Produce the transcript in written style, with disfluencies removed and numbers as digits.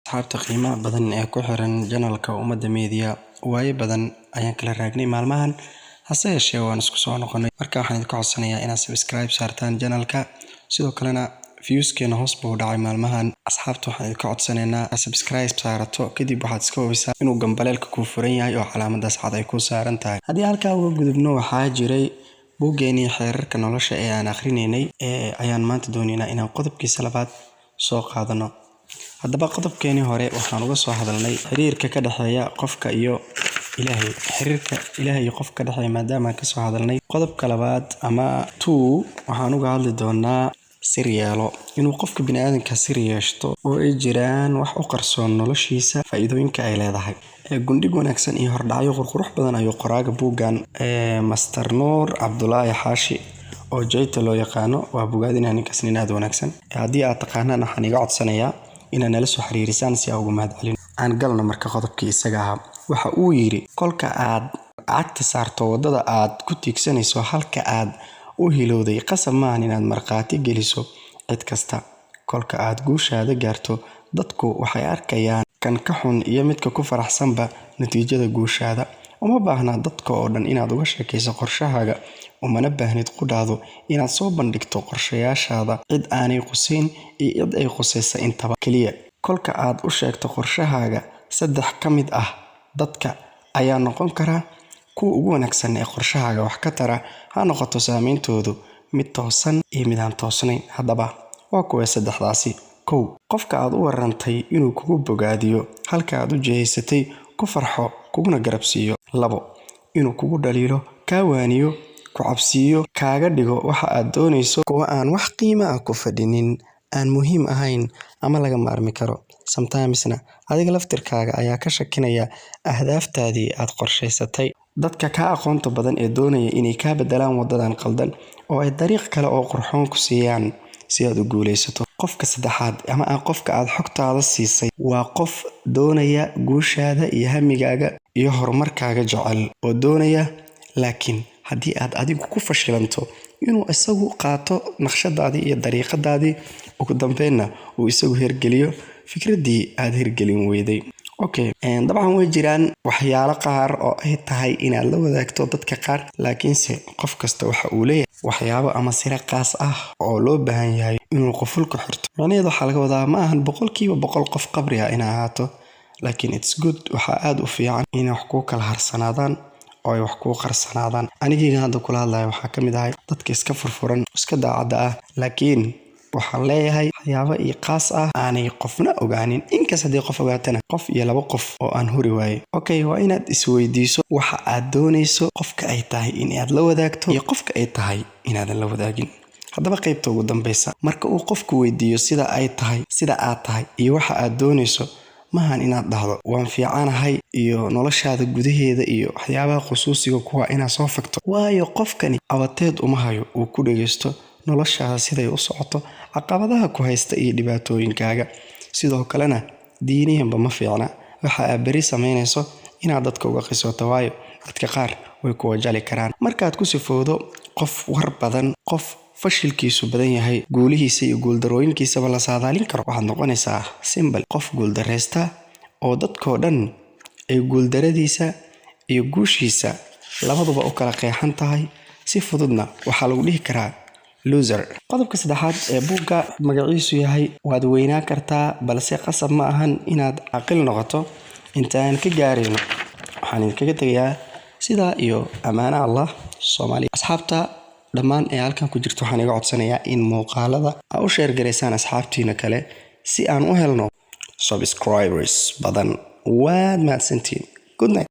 Asxaabta qiimaha badan ee ku xiran janalka Umada Media waayo badan ayaan kala raagnay maalmahan hase yeeshee waan isku soo noqonay marka waxaan idinku codsanayaa inaad subscribe saartaan janalka sidoo kalena viewskeena hoos buu u dhacay maalmahan asxaabta waxaan idinku codsanaynaa subscribe saarato kadib waxaad iska hubisaa inuu gambaleelka ku furan yahay oo calaamadaas cad ay ku saaran tahay haddii halkaa uga gudubno waxaa jiray buuggeenii xeerarka nolosha ee aan akhrineynay ayaan maanta doonaynaa inaan qodobkiisa labaad soo qaadano haddaba qodobkeeni hore waxaan uga soo hadalnay xiriirka ka dhaxeeya qofka iyo Ilaahay xiriirka Ilaahay iyo qofka dhaxeeya maadaama ka soo hadalnay qodobka labaad ama 2 waxaan uga hadli doonaa sir yeelo inuu qofka bini'aadamka sir yeeshto oo ay jiraan wax u qarsoon noloshiisa faa'iidooyinka ay leedahay gundhig wanaagsan iyo hordhacyo qurqurux badan ayuu qoraaga buuggan Master Nuur Cabdullaahi Xaashi oo jeyta loo yaqaano waa bogaadina ninkaas nin aad wanaagsan haddii aad taqaanaan waxaan iga codsanayaa inaan nala soo xiriirisaan si aan ugu mahadcelin aan galno marka qodobkii isaga ahaa waxa uu yiri kolka aad cagta saarto wadada aad ku tiigsanayso halka aad u hilowday qasab maahan inaad marqaati geliso cid kasta kolka aad guushaada gaarto dadku waxay arkayaan kan ka xun iyo midka ku faraxsanba natiijada guushaada uma baahna dadka oo dhan inaad uga sheekayso qorshahaaga umana baahnid qudhaado inaad soo bandhigto qorshayaashaada cid aanay quseyn iyo cid ay qusaysa intaba kaliya kolka aad u sheegto qorshahaaga saddex ka mid ah dadka ayaa noqon kara kuwa ugu wanaagsan ee qorshahaaga wax ka tara ha noqoto saameyntoodu mid toosan iyo mid aan toosnayn haddaba waa kuwa saddexdaasi kow qofka aad u warantay inuu kugu bogaadiyo halka aad u jeeysatay ku farxo kuguna garabsiiyo labo inuu kugu dhaliilo kaa waaniyo ku cabsiyo kaaga dhigo waxa aad doonayso kuwa aan wax qiimo ah ku fadhinin aan muhiim ahayn ama laga maarmi karo sometimesna adiga laftirkaaga ayaa ka shakinaya ahdaaftaadii aad qorshaysatay dadka ka aqoonta badan ee doonaya inay ka bedelaan wadadan qaldan oo ay dariiq kale oo qurxoon ku siiyaan si aad u guuleysato qofka saddexaad ama qofka aad xogtaada siisay waa qof doonaya guushaada iyo hamigaaga iyo horumarkaaga jecel oo doonaya laakiin haddii aad adigu ku fashilanto inuu isagu qaato naqshadaadii iyo dariiqadaadii ugu dambeynna uu isagu hirgeliyo fikradii aad hirgelin weyday okay dabcan way jiraan waxyaalo qaar oo ay tahay inaad la wadaagto dadka qaar laakiinse qof kasta waxa uu leeyahay waxyaabo ama sira qaas ah oo loo baahan yahay inuu qofulka xirto macnaheedu waxa laga wadaa ma ahan 100% qof qabri ah inay ahaato laakiin it's good waxa aad u fiican in wax ku kala harsanaadaan oo ay wax ku qarsanaadaan aniga hadda kula hadlayo waxa kamid ah dadka iska furfuran iska daacada ah laakiin waxaan leeyahay waxyaabo ii qaas ah aanay qofna ogaanin inkaas hadii qof ogaatana qof iyo laba qof oo aan huri waayay okay waa inaad isweydiiso waxa aad doonayso qofka ay tahay in aad la wadaagto iyo qofka ay tahay inaadan la wadaagin haddaba qaybta ugu dambaysa marka uu qofku weydiiyo sida ay tahay sida aad tahay iyo waxa aad doonayso maahan inaad dhahdo waan fiicanahay iyo noloshaada gudaheeda iyo waxyaabaha khusuusiga kuwa inaad soo fagto waayo qofkani abateed uma hayo uu ku dhageysto noloshaada siday u socoto caqabadaha ku haysta iyo dhibaatooyinkaaga sidoo kalena diiniyanba ma fiicna waxa aad bari sameynayso inaad dadka uga qisoto waayo dadka qaar way ku wajali karaan markaad ku sifoodo qof war badan qof fashilkiisu badan yahay guulihiisa iyo guuldarooyinkiisa la saadaalin karo waxaad noqonaysaa simple qof guuldareysta oo dadkoo dhan ay guuldaradiisa iyo guushiisa labaduba u kala qeexan tahay si fududna waxaa lagu dhihi karaa loser qodobka saddexaad ee buugga magaciisu yahay waad weynaa kartaa balse qasab ma ahan inaad aqil noqoto intaan ka gaarayno waxaan idinkaga tegayaa sidaa iyo amaana Allah Soomaaliya asxaabta dhammaan ee halkan ku jirto waxaan iga codsanayaa in muuqaalada aad u share gareysaan asxaabtiina kale si aan u helno subscribers badan waad mahadsantiin good night